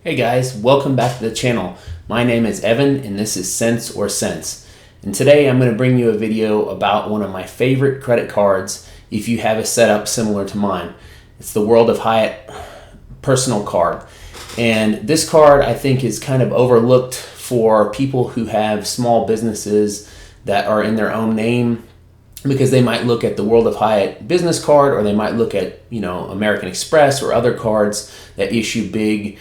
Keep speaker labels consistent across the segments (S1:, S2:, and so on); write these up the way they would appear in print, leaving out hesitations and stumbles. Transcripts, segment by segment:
S1: Hey guys, welcome back to the channel. My name is Evan and this is Cents or Sense. And today I'm going to bring you a video about one of my favorite credit cards if you have a setup similar to mine. It's the World of Hyatt personal card. And this card I think is kind of overlooked for people who have small businesses that are in their own name, because they might look at the World of Hyatt business card, or they might look at, American Express or other cards that issue big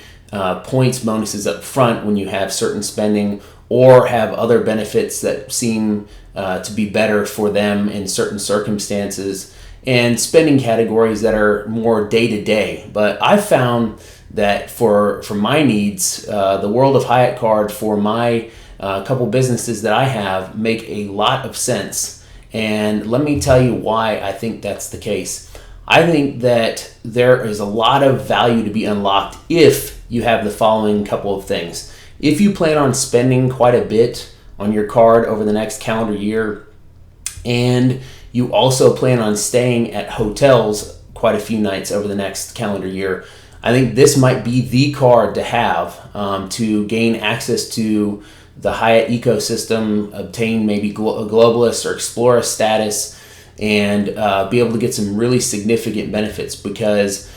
S1: points bonuses up front when you have certain spending, or have other benefits that seem to be better for them in certain circumstances, and spending categories that are more day to day. But I've found that for my needs, the World of Hyatt card for my couple businesses that I have make a lot of sense. And let me tell you why I think that's the case. I think that there is a lot of value to be unlocked if you have the following couple of things. If you plan on spending quite a bit on your card over the next calendar year, and you also plan on staying at hotels quite a few nights over the next calendar year, I think this might be the card to have to gain access to the Hyatt ecosystem, obtain maybe a Globalist or Explorer status, and be able to get some really significant benefits. Because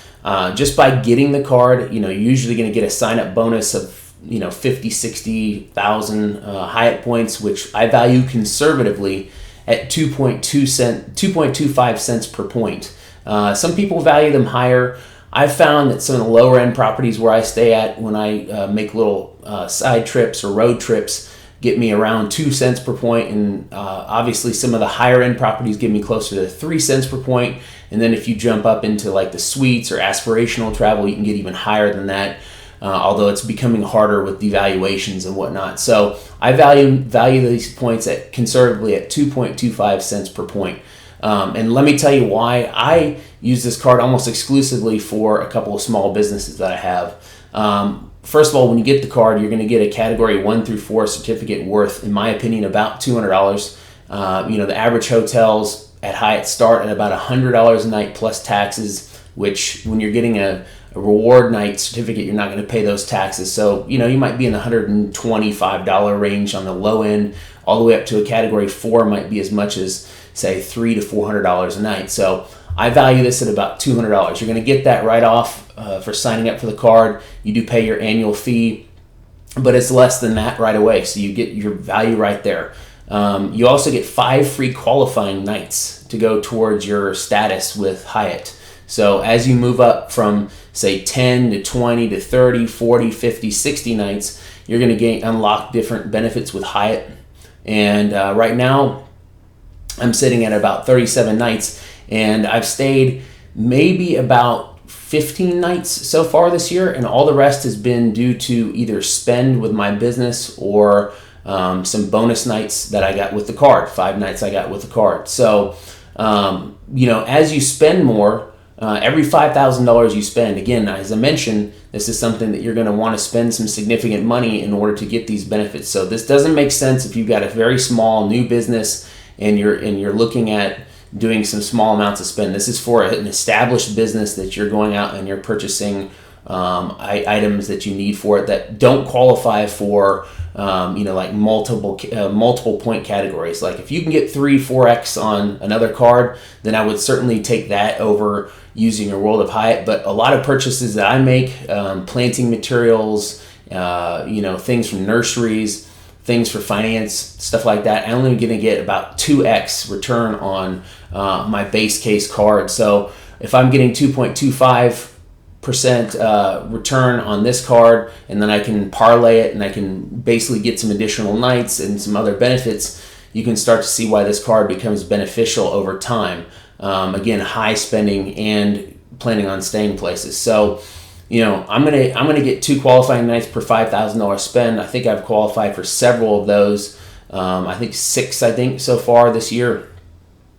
S1: just by getting the card, you're usually going to get a sign-up bonus of 50, 60,000 Hyatt points, which I value conservatively at 2.25 cents per point. Some people value them higher. I've found that some of the lower end properties where I stay at, when I make little side trips or road trips, get me around 2 cents per point. And obviously some of the higher end properties give me closer to 3 cents per point. And then if you jump up into like the suites or aspirational travel, you can get even higher than that. Although it's becoming harder with devaluations and whatnot. So I value these points at conservatively at 2.25 cents per point. And let me tell you why I use this card almost exclusively for a couple of small businesses that I have. First of all, when you get the card, you're going to get a category 1 through 4 certificate worth, in my opinion, about $200. The average hotels at Hyatt start at about $100 a night plus taxes, which when you're getting a reward night certificate, you're not going to pay those taxes. So, you might be in the $125 range on the low end, all the way up to a category 4 might be as much as, say, $300 to $400 a night. So I value this at about $200. You're going to get that right off for signing up for the card. You do pay your annual fee, but it's less than that right away. So you get your value right there. You also get 5 free qualifying nights to go towards your status with Hyatt. So as you move up from, say, 10 to 20 to 30, 40, 50, 60 nights, you're going to unlock different benefits with Hyatt. And right now, I'm sitting at about 37 nights, and I've stayed maybe about 15 nights so far this year, and all the rest has been due to either spend with my business or some bonus nights that I got with the card, 5 nights I got with the card. So, as you spend more, every $5,000 you spend, again, as I mentioned, this is something that you're going to want to spend some significant money in order to get these benefits. So this doesn't make sense if you've got a very small new business and you're looking at doing some small amounts of spend. This is for an established business that you're going out and you're purchasing items that you need for it that don't qualify for like multiple point categories. Like if you can get 3-4x on another card, then I would certainly take that over using a World of Hyatt. But a lot of purchases that I make, planting materials, things from nurseries, things for finance, stuff like that, I'm only going to get about 2x return on my base case card. So if I'm getting 2.25% return on this card, and then I can parlay it and I can basically get some additional nights and some other benefits, you can start to see why this card becomes beneficial over time. Again, high spending and planning on staying places. So, I'm gonna get 2 qualifying nights per $5,000 spend. I think I've qualified for several of those. I think 6 so far this year,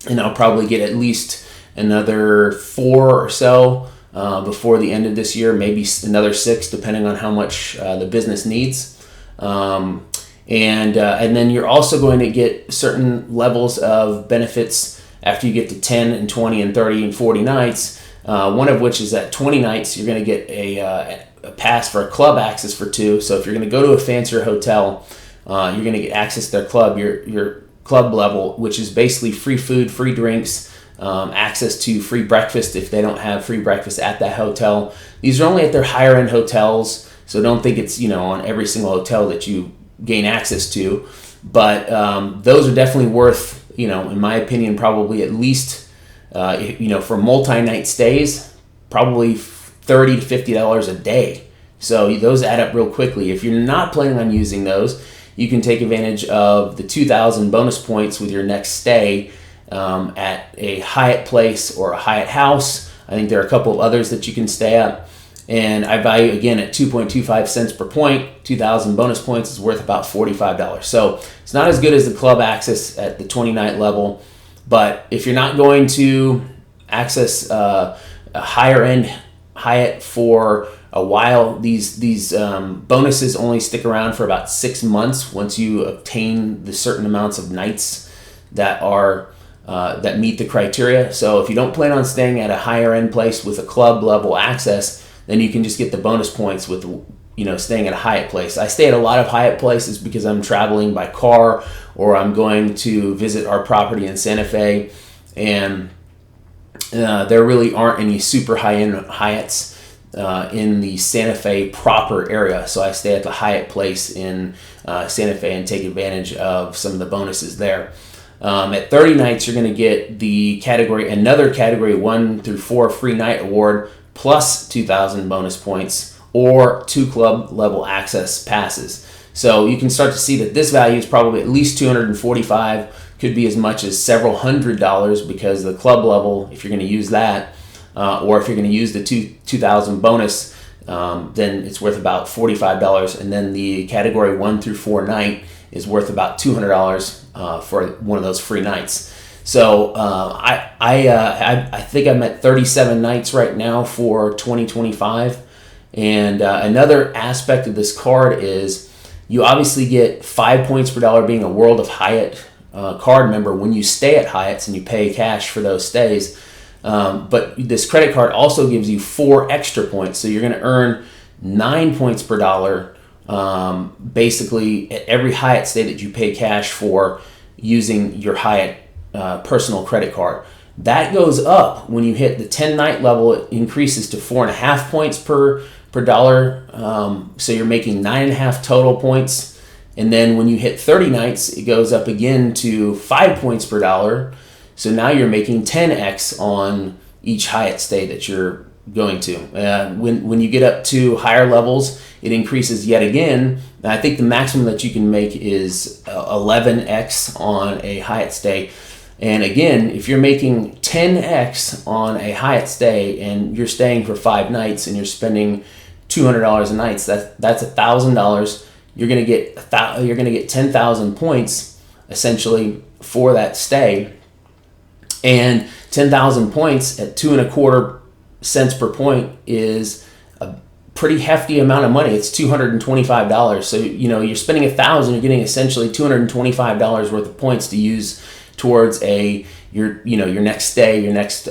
S1: and I'll probably get at least another 4 or so before the end of this year, maybe another 6, depending on how much the business needs. And then you're also going to get certain levels of benefits after you get to 10 and 20 and 30 and 40 nights. One of which is at 20 nights, you're going to get a pass for a club access for 2. So if you're going to go to a fancier hotel, you're going to get access to their club, your club level, which is basically free food, free drinks, access to free breakfast if they don't have free breakfast at that hotel. These are only at their higher end hotels, so don't think it's on every single hotel that you gain access to. But those are definitely worth, in my opinion, probably at least, for multi-night stays, probably $30 to $50 a day. So those add up real quickly. If you're not planning on using those, you can take advantage of the 2,000 bonus points with your next stay at a Hyatt place or a Hyatt house. I think there are a couple of others that you can stay at. And I value, again, at 2.25 cents per point. 2,000 bonus points is worth about $45. So it's not as good as the club access at the 20-night level. But if you're not going to access a higher-end Hyatt for a while, these bonuses only stick around for about 6 months once you obtain the certain amounts of nights that meet the criteria. So if you don't plan on staying at a higher end place with a club level access, then you can just get the bonus points with staying at a Hyatt place. I stay at a lot of Hyatt places because I'm traveling by car or I'm going to visit our property in Santa Fe, and there really aren't any super high-end Hyatts in the Santa Fe proper area. So I stay at the Hyatt place in Santa Fe and take advantage of some of the bonuses there. At 30 nights, you're going to get another category 1 through 4 free night award plus 2,000 bonus points or 2 club level access passes. So you can start to see that this value is probably at least $245, could be as much as several $100, because the club level, if you're going to use that, or if you're going to use the 2,000 bonus, then it's worth about $45, and then the category 1 through 4 night is worth about $200 for one of those free nights. So I think I'm at 37 nights right now for 2025. And another aspect of this card is you obviously get 5 points per dollar being a World of Hyatt card member when you stay at Hyatt's and you pay cash for those stays. But this credit card also gives you 4 extra points. So you're going to earn 9 points per dollar basically at every Hyatt stay that you pay cash for using your Hyatt personal credit card. That goes up when you hit the 10-night level. It increases to 4.5 points per dollar. So you're making 9.5 total points. And then when you hit 30 nights, it goes up again to 5 points per dollar. So now you're making 10x on each Hyatt stay that you're going to. When you get up to higher levels, it increases yet again. I think the maximum that you can make is 11x on a Hyatt stay. And again, if you're making 10x on a Hyatt stay and you're staying for 5 nights and you're spending $200 a night, that's $1,000. You're gonna get 10,000 points essentially for that stay. And 10,000 points at 2.25 cents per point is a pretty hefty amount of money. It's $225. So you're spending $1,000. You're getting essentially $225 worth of points to use towards your next stay, your next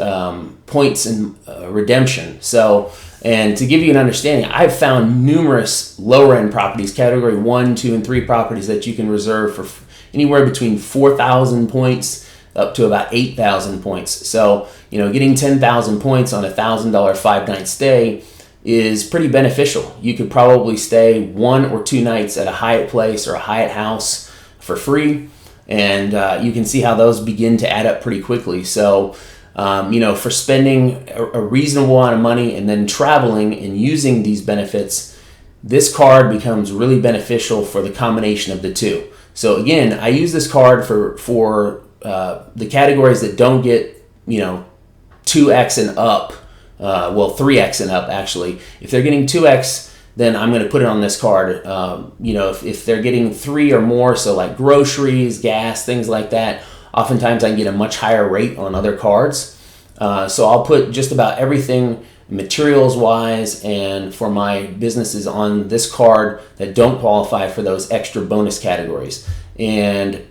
S1: points and redemption. So, and to give you an understanding, I've found numerous lower end properties, category 1, 2, and 3 properties that you can reserve for anywhere between 4,000 points up to about 8,000 points. So, getting 10,000 points on a $1,000 5-night stay is pretty beneficial. You could probably stay 1 or 2 nights at a Hyatt place or a Hyatt house for free. And you can see how those begin to add up pretty quickly. So, for spending a reasonable amount of money and then traveling and using these benefits, this card becomes really beneficial for the combination of the two. So again, I use this card for the categories that don't get 2x and up. 3x and up actually. If they're getting 2x, then I'm going to put it on this card. If they're getting 3 or more, so like groceries, gas, things like that, oftentimes I can get a much higher rate on other cards. So I'll put just about everything materials-wise and for my businesses on this card that don't qualify for those extra bonus categories. And,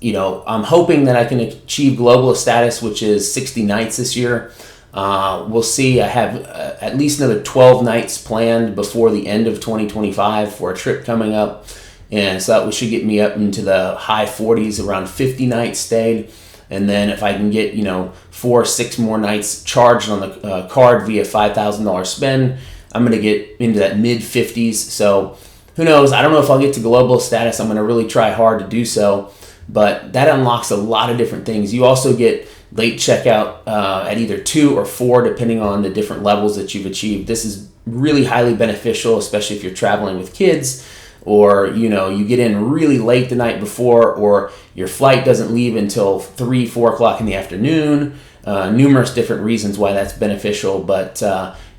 S1: I'm hoping that I can achieve Globalist status, which is 60 nights this year. We'll see. I have at least another 12 nights planned before the end of 2025 for a trip coming up. And so that should get me up into the high 40s, around 50 nights stayed. And then if I can get, 4 or 6 more nights charged on the card via $5,000 spend, I'm going to get into that mid 50s. So who knows? I don't know if I'll get to globalist status. I'm going to really try hard to do so. But that unlocks a lot of different things. You also get late checkout at either 2 or 4, depending on the different levels that you've achieved. This is really highly beneficial, especially if you're traveling with kids, or you get in really late the night before, or your flight doesn't leave until 3-4 o'clock in the afternoon. Numerous different reasons why that's beneficial, but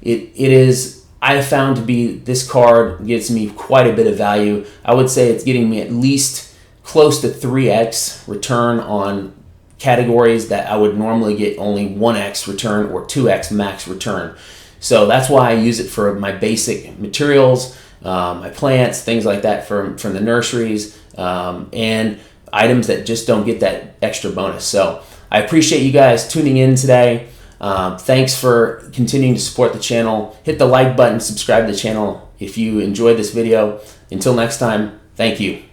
S1: it is, I found to be, this card gets me quite a bit of value. I would say it's getting me at least close to 3x return on categories that I would normally get only 1x return or 2x max return. So that's why I use it for my basic materials, my plants, things like that from the nurseries, and items that just don't get that extra bonus. So I appreciate you guys tuning in today. Thanks for continuing to support the channel. Hit the like button, subscribe to the channel if you enjoyed this video. Until next time, thank you.